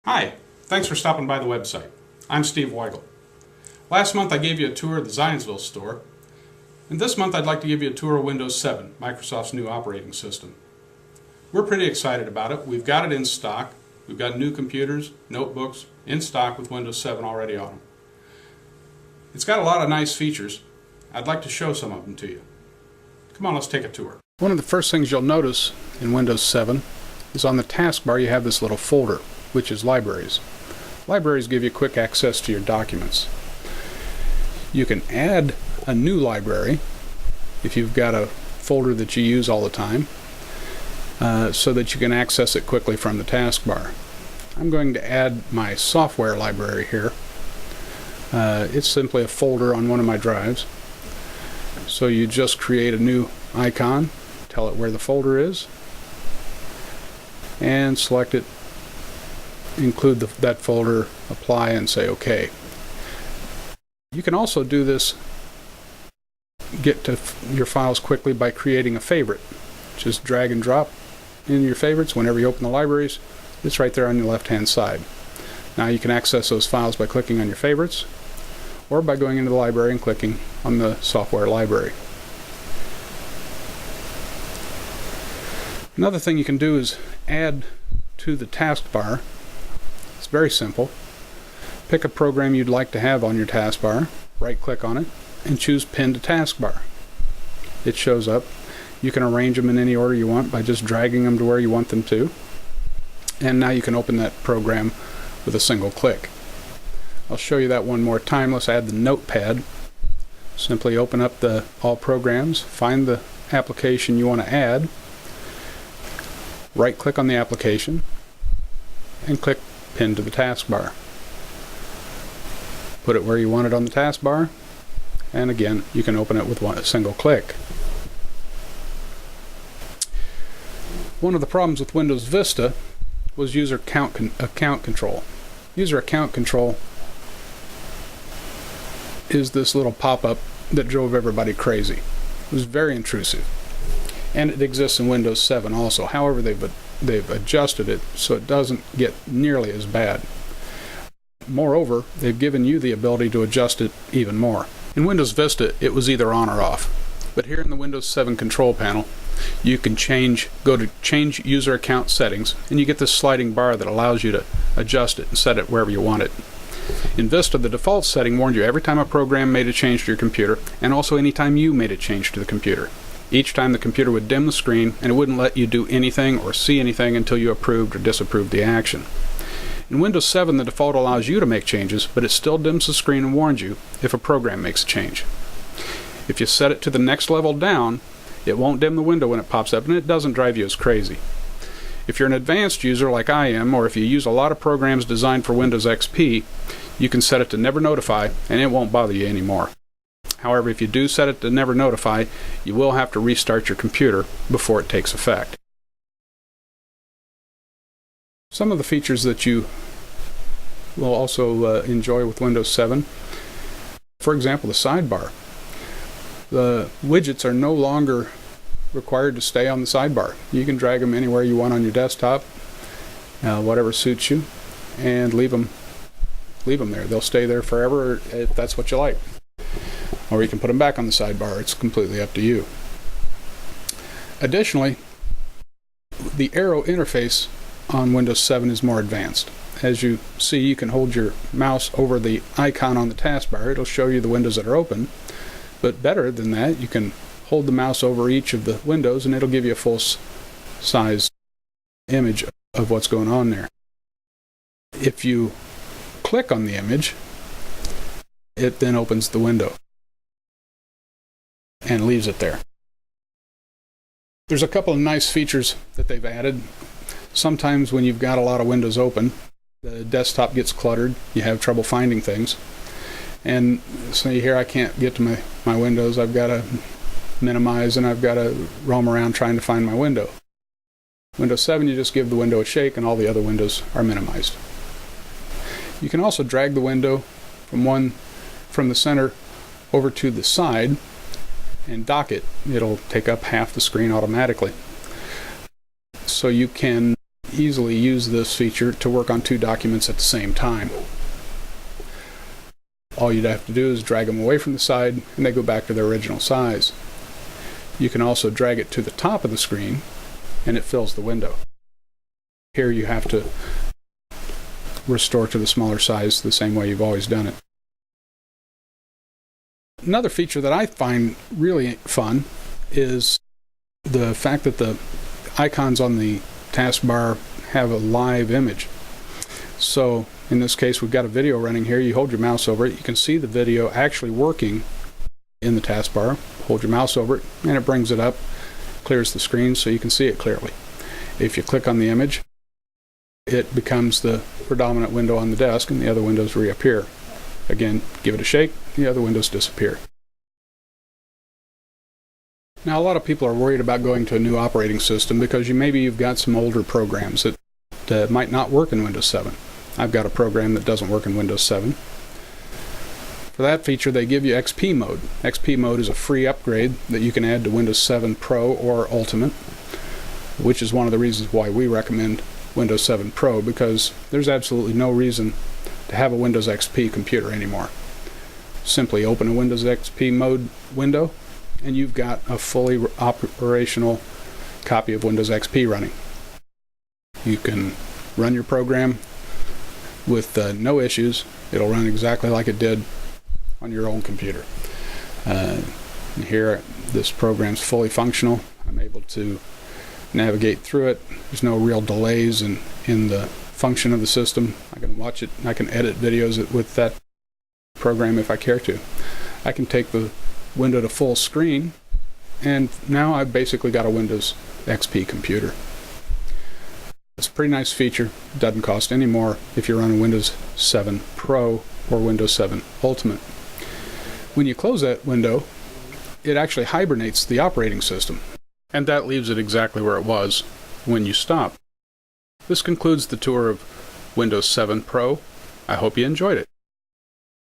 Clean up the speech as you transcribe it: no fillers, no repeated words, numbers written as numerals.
Hi, thanks for stopping by the website. I'm Steve Weigel. Last month I gave you a tour of the Zionsville store, and this month I'd like to give you a tour of Windows 7, Microsoft's new operating system. We're pretty excited about it. We've got it in stock. We've got new computers, notebooks in stock with Windows 7 already on them. It's got a lot of nice features. I'd like to show some of them to you. Come on, let's take a tour. One of the first things you'll notice in Windows 7 is on the taskbar you have this little folder, which is Libraries. Libraries give you quick access to your documents. You can add a new library if you've got a folder that you use all the time, so that you can access it quickly from the taskbar. I'm going to add my software library here. It's simply a folder on one of my drives. So you just create a new icon, tell it where the folder is, and select it, include that folder, apply, and say OK. You can also do this, get to your files quickly by creating a favorite. Just drag and drop in your favorites. Whenever you open the libraries, it's right there on your left hand side. Now you can access those files by clicking on your favorites or by going into the library and clicking on the software library. Another thing you can do is add to the taskbar. It's very simple. Pick a program you'd like to have on your taskbar, right click on it, and choose Pin to Taskbar. It shows up. You can arrange them in any order you want by just dragging them to where you want them to. And now you can open that program with a single click. I'll show you that one more time. Let's add the notepad. Simply open up the All Programs, find the application you want to add, right click on the application, and click Pin to the taskbar. Put it where you want it on the taskbar, and again you can open it with a single click. One of the problems with Windows Vista was user account control. User account control is this little pop-up that drove everybody crazy. It was very intrusive, and it exists in Windows 7 also. However, they've adjusted it so it doesn't get nearly as bad. Moreover, they've given you the ability to adjust it even more. In Windows Vista, it was either on or off. But here in the Windows 7 control panel, you can go to Change User Account Settings, and you get this sliding bar that allows you to adjust it and set it wherever you want it. In Vista, the default setting warned you every time a program made a change to your computer, and also any time you made a change to the computer. Each time the computer would dim the screen, and it wouldn't let you do anything or see anything until you approved or disapproved the action. In Windows 7, the default allows you to make changes, but it still dims the screen and warns you if a program makes a change. If you set it to the next level down, it won't dim the window when it pops up, and it doesn't drive you as crazy. If you're an advanced user like I am, or if you use a lot of programs designed for Windows XP, you can set it to Never Notify, and it won't bother you anymore. However, if you do set it to Never Notify, you will have to restart your computer before it takes effect. Some of the features that you will also enjoy with Windows 7, for example, the sidebar. The widgets are no longer required to stay on the sidebar. You can drag them anywhere you want on your desktop, whatever suits you, and leave them there. They'll stay there forever if that's what you like. Or you can put them back on the sidebar. It's completely up to you. Additionally, the arrow interface on Windows 7 is more advanced. As you see, you can hold your mouse over the icon on the taskbar. It'll show you the windows that are open. But better than that, you can hold the mouse over each of the windows and it'll give you a full-size image of what's going on there. If you click on the image, it then opens the window and leaves it there. There's a couple of nice features that they've added. Sometimes when you've got a lot of windows open, the desktop gets cluttered, you have trouble finding things. And so here I can't get to my windows, I've got to minimize and I've got to roam around trying to find my window. Windows 7, you just give the window a shake and all the other windows are minimized. You can also drag the window from the center over to the side and dock it. It'll take up half the screen automatically. So you can easily use this feature to work on 2 documents at the same time. All you'd have to do is drag them away from the side and they go back to their original size. You can also drag it to the top of the screen and it fills the window. Here you have to restore to the smaller size the same way you've always done it. Another feature that I find really fun is the fact that the icons on the taskbar have a live image. So in this case, we've got a video running here. You hold your mouse over it, you can see the video actually working in the taskbar. Hold your mouse over it and it brings it up, clears the screen so you can see it clearly. If you click on the image, it becomes the predominant window on the desk and the other windows reappear. Again, give it a shake, the other windows disappear. Now, a lot of people are worried about going to a new operating system because maybe you've got some older programs that might not work in Windows 7. I've got a program that doesn't work in Windows 7. For that feature, they give you XP mode. XP mode is a free upgrade that you can add to Windows 7 Pro or Ultimate, which is one of the reasons why we recommend Windows 7 Pro, because there's absolutely no reason to have a Windows XP computer anymore. Simply open a Windows XP mode window and you've got a fully operational copy of Windows XP running. You can run your program with no issues. It'll run exactly like it did on your own computer. Here, this program's fully functional. I'm able to navigate through it. There's no real delays in the function of the system. I can watch it. I can edit videos with that program if I care to. I can take the window to full screen, and now I've basically got a Windows XP computer. It's a pretty nice feature. It doesn't cost any more if you're running Windows 7 Pro or Windows 7 Ultimate. When you close that window, it actually hibernates the operating system, and that leaves it exactly where it was when you stop. This concludes the tour of Windows 7 Pro. I hope you enjoyed it.